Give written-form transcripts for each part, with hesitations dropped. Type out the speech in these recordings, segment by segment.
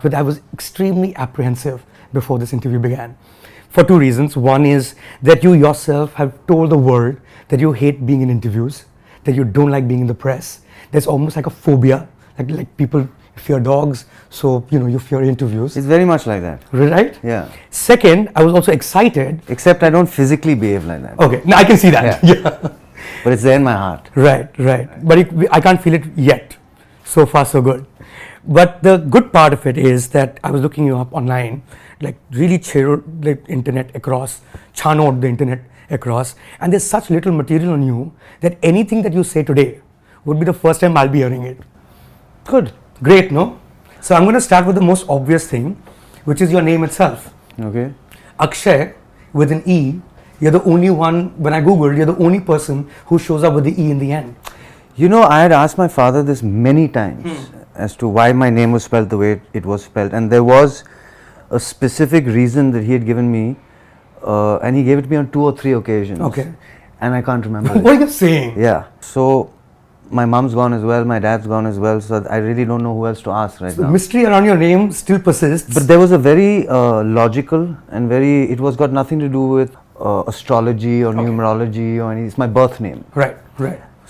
But I was extremely apprehensive before this interview began for two reasons. One is that you yourself have told the world that you hate being in interviews, that you don't like being in the press. There's almost like a phobia, like people fear dogs, so you fear interviews. It's very much like that. Right? Yeah. Second, I was also excited. Except I don't physically behave like that. Okay, now I can see that. Yeah. But it's there in my heart. Right. But I can't feel it yet. So far, so good. But the good part of it is that I was looking you up online, like really channeled the internet across, the internet across, and there's such little material on you that anything that you say today would be the first time I'll be hearing it. Good. Great, no? So I'm going to start with the most obvious thing, which is your name itself. Okay. Akshay with an E. You're the only one, when I Googled, you're the only person who shows up with the E in the end. I had asked my father this many times as to why my name was spelled the way it was spelled, and there was a specific reason that he had given me, and he gave it to me on 2 or 3 occasions. Okay. And I can't remember. What are you saying? Yeah. So my mom's gone as well, my dad's gone as well, so I really don't know who else to ask right now. The mystery around your name still persists. But there was a very logical and it was got nothing to do with astrology or numerology or anything. It's my birth name. Right.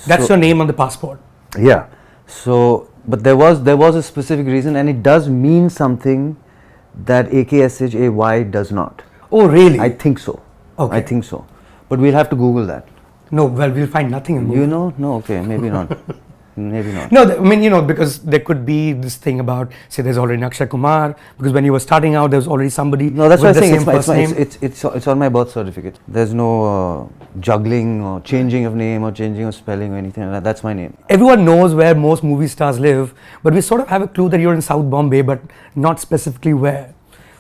That's your name on the passport. Yeah. So, but there was a specific reason, and it does mean something that AKSHAY does not. Oh, really? I think so. Okay. I think so. But we'll have to Google that. No, well, we'll find nothing in Google. No, okay, maybe not. Maybe not. No, I mean, because there could be this thing about, say, there's already Akshaye Kumar, because when you were starting out, there was already somebody. No, that's with what I'm the saying. same first name. It's on my birth certificate. There's no juggling or changing of name or changing of spelling or anything like that. That's my name. Everyone knows where most movie stars live, but we sort of have a clue that you're in South Bombay, but not specifically where.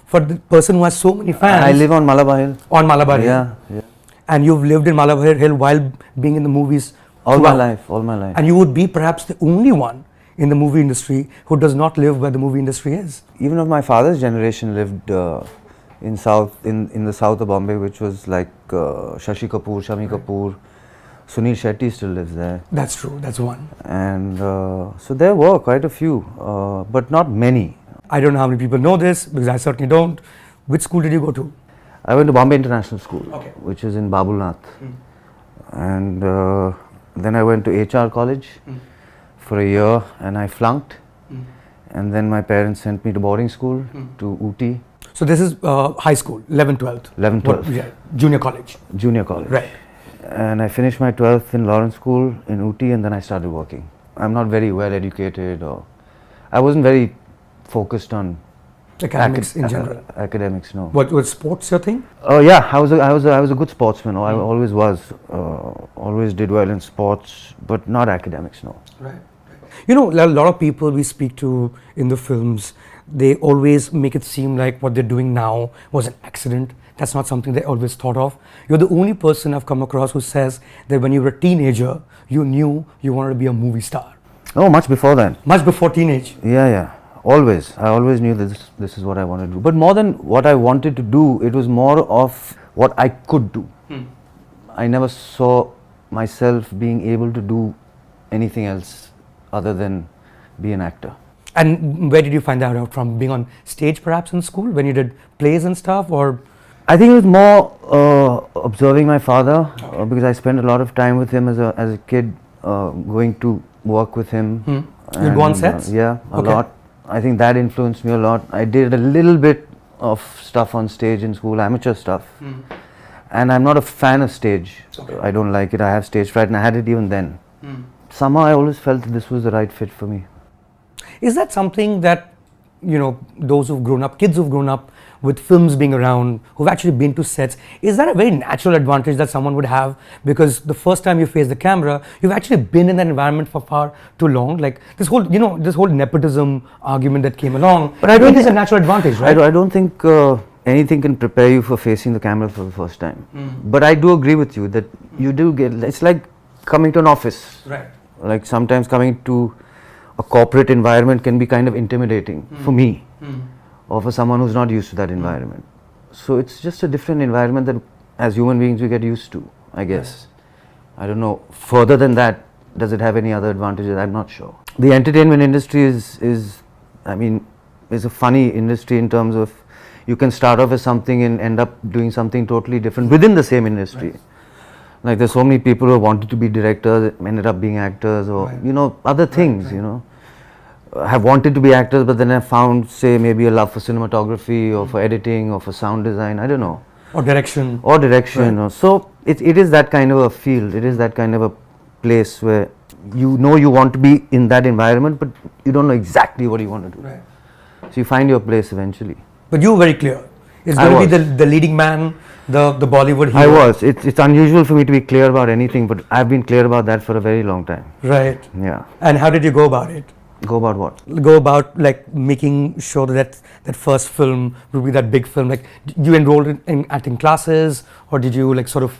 For the person who has so many fans. I live on Malabar Hill. On Malabar Hill. Yeah. And you've lived in Malabar Hill while being in the movies. All my life. And you would be perhaps the only one in the movie industry who does not live where the movie industry is. Even of my father's generation lived in the south of Bombay, which was like Shashi Kapoor, Shami Kapoor, Sunil Shetty still lives there. That's true, that's one. And so there were quite a few, but not many. I don't know how many people know this, because I certainly don't. Which school did you go to? I went to Bombay International School, Okay. which is in Babulnath. And then I went to HR college for a year, and I flunked. And then my parents sent me to boarding school to Ooty. So this is high school, 11th, 12th? 11th, 12th. Yeah, junior college. Junior college. Right. And I finished my 12th in Lawrence School in Ooty, and then I started working. I'm not very well educated, or I wasn't very focused on Academics in general. Academics, no. What was sports your thing? Oh yeah, I was a good sportsman. I always was. Always did well in sports, but not academics, no. Right. A lot of people we speak to in the films, they always make it seem like what they're doing now was an accident. That's not something they always thought of. You're the only person I've come across who says that when you were a teenager, you knew you wanted to be a movie star. Oh, much before then. Much before teenage. Yeah. Always. I always knew that this is what I wanted to do. But more than what I wanted to do, it was more of what I could do. I never saw myself being able to do anything else other than be an actor. And where did you find that out from? Being on stage perhaps in school when you did plays and stuff, or? I think it was more observing my father, because I spent a lot of time with him as a kid, going to work with him. You'd go on sets? Yeah, a lot. I think that influenced me a lot. I did a little bit of stuff on stage in school, amateur stuff. And I'm not a fan of stage. Okay. I don't like it. I have stage fright, and I had it even then. Somehow I always felt that this was the right fit for me. Is that something that, those who've grown up, kids who've grown up with films being around, who've actually been to sets, is that a very natural advantage that someone would have? Because the first time you face the camera, you've actually been in that environment for far too long. Like this whole, this whole nepotism argument that came along. But I don't think it's a natural advantage, right? I don't think anything can prepare you for facing the camera for the first time. But I do agree with you that you do get, it's like coming to an office. Right. Like sometimes coming to a corporate environment can be kind of intimidating for me. Or for someone who's not used to that environment. So it's just a different environment that as human beings we get used to, I guess. I don't know, further than that, does it have any other advantages? I'm not sure. The entertainment industry is I mean, is a funny industry in terms of you can start off as something and end up doing something totally different within the same industry. Right. Like there's so many people who wanted to be directors, ended up being actors, or Right. you know, other things. Right. You know, have wanted to be actors, but then have found, say, maybe a love for cinematography or for editing or for sound design. I don't know. Or direction. Or direction. Right. Or so it is that kind of a field. It is that kind of a place where you know you want to be in that environment, but you don't know exactly what you want to do. Right. So you find your place eventually. But you were very clear. It's I going to be was. the leading man, the Bollywood hero. I was. It's unusual for me to be clear about anything, but I've been clear about that for a very long time. Right. Yeah. And how did you go about it? Go about what? Go about like making sure that that first film would be that big film. Like you enrolled in acting classes, or did you like sort of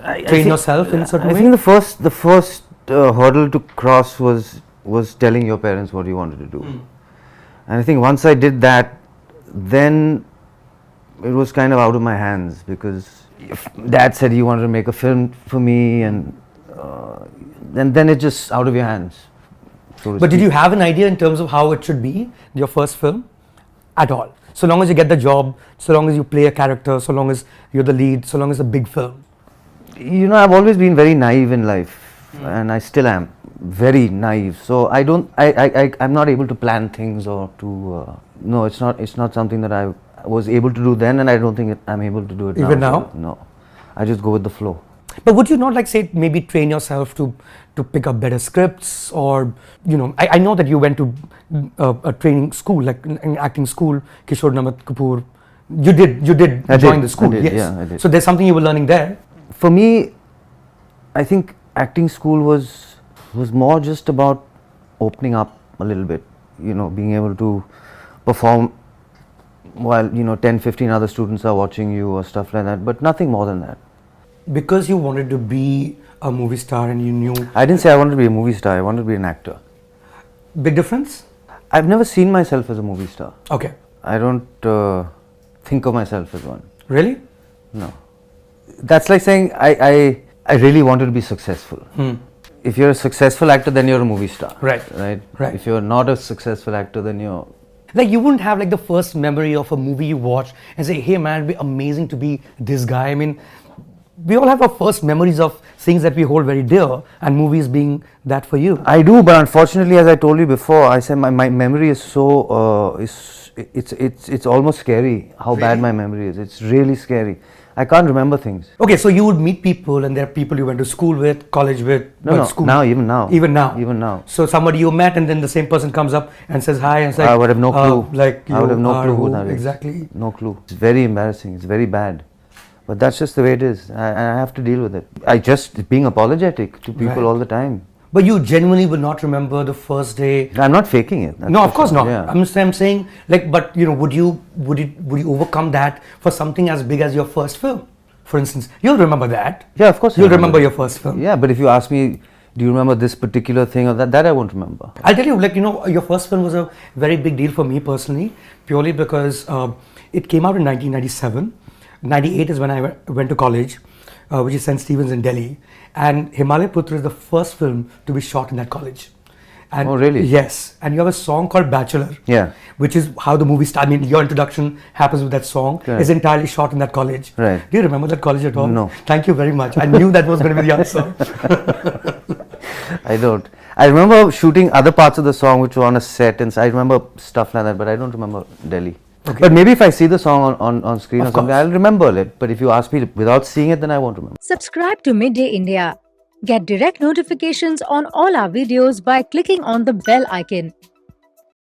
I train think- yourself in a certain I way? think the first hurdle to cross was telling your parents what you wanted to do. And I think once I did that, then it was kind of out of my hands, because if Dad said he wanted to make a film for me, and then it's just out of your hands. So to But did speak. you have an idea in terms of how it should be, your first film? At all? So long as you get the job, so long as you play a character, so long as you're the lead, so long as it's a big film. You know, I've always been very naive in life, and I still am very naive. So I'm not able to plan things or to. No, it's not something that I was able to do then, and I don't think I'm able to do it Even now. now? No, I just go with the flow. But would you not like say maybe train yourself to pick up better scripts, or you know, I know that you went to a training school, like an acting school, Kishore Namat Kapoor. You did I join did, the school, I did, yes. yeah, I did. So there's something you were learning there. For me, I think acting school was more just about opening up a little bit. You know, being able to perform while 10, 15 other students are watching you or stuff like that, but nothing more than that. Because you wanted to be a movie star and you knew. I didn't say I wanted to be a movie star. I wanted to be an actor. Big difference? I've never seen myself as a movie star. Okay. I don't think of myself as one. Really? No. That's like saying I really wanted to be successful. If you're a successful actor, then you're a movie star. Right. Right. Right. If you're not a successful actor, then you're. Like you wouldn't have like the first memory of a movie you watch and say, hey man, it'd be amazing to be this guy. I mean, we all have our first memories of things that we hold very dear, and movies being that for you. I do, but unfortunately, as I told you before, I said my memory is so it's almost scary how bad my memory is. It's really scary. I can't remember things. Okay, so you would meet people, and there are people you went to school with, college with. No, school. now, even now. Even now. Even now. So somebody you met, and then the same person comes up and says hi, and it's like, I would have no clue. Like I would have you no are clue who who that is. exactly. No clue. It's very embarrassing. It's very bad. But that's just the way it is. I have to deal with it. I just being apologetic to people Right. all the time. But you genuinely would not remember the first day. I'm not faking it. that's No, for of course sure. not. Yeah. I'm saying like, but you know, would you overcome that for something as big as your first film? For instance, you'll remember that. Yeah, of course. I You'll remember your first film. Yeah, but if you ask me, do you remember this particular thing or that I won't remember. I'll tell you, like, you know, your first film was a very big deal for me personally, purely because it came out in 1997. 98 is when I went to college, which is St. Stephen's in Delhi. And Himalaya Putra is the first film to be shot in that college. And Oh, really? Yes. And you have a song called Bachelor. Yeah. Which is how the movie starts. I mean, your introduction happens with that song. Correct. It's entirely shot in that college. Right. Do you remember that college at all? No. Thank you very much. I knew that was going to be the answer. I don't. I remember shooting other parts of the song which were on a set, and so I remember stuff like that, but I don't remember Delhi. Okay. But maybe if I see the song on screen Of or something, course. I'll remember it. But if you ask me without seeing it, then I won't remember. Subscribe to Midday India. Get direct notifications on all our videos by clicking on the bell icon.